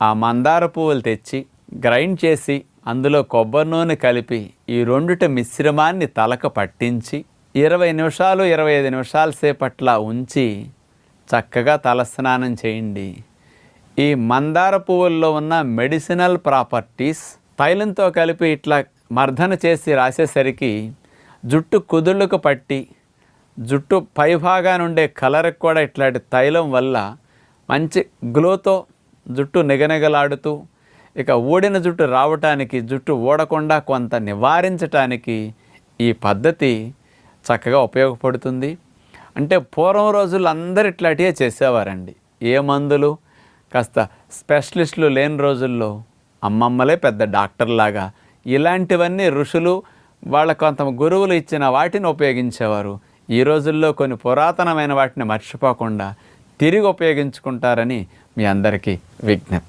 ఆ మందార పువ్వులు తెచ్చి గ్రైండ్ చేసి అందులో కొబ్బరి నూనె కలిపి ఈ రెండిటి మిశ్రమాన్ని తలకు పట్టించి 20 నిమిషాలు 25 నిమిషాల సేపట్లా ఉంచి చక్కగా తలస్నానం చేయండి. ఈ మందార పువ్వుల్లో ఉన్న మెడిసినల్ ప్రాపర్టీస్ తైలంతో కలిపి ఇట్లా మర్దన చేసి రాసేసరికి జుట్టు కుదుళ్ళకు పట్టి జుట్టు పైభాగాన ఉండే కలర్కి కూడా ఇట్లాంటి తైలం వల్ల మంచి గ్లోతో జుట్టు నిగనిగలాడుతూ ఇక ఊడిన జుట్టు రావటానికి, జుట్టు ఊడకుండా కొంత నివారించటానికి ఈ పద్ధతి చక్కగా ఉపయోగపడుతుంది. అంటే పూర్వం రోజుల్లో అందరూ ఇట్లాంటివే చేసేవారండి. ఏ మందులు కాస్త స్పెషలిస్టులు లేని రోజుల్లో అమ్మమ్మలే పెద్ద డాక్టర్లాగా ఇలాంటివన్నీ ఋషులు వాళ్ళ కొంత గురువులు ఇచ్చిన వాటిని ఉపయోగించేవారు. ఈ రోజుల్లో కొన్ని పురాతనమైన వాటిని మర్చిపోకుండా తిరిగి ఉపయోగించుకుంటారని మీ అందరికీ విజ్ఞప్తి.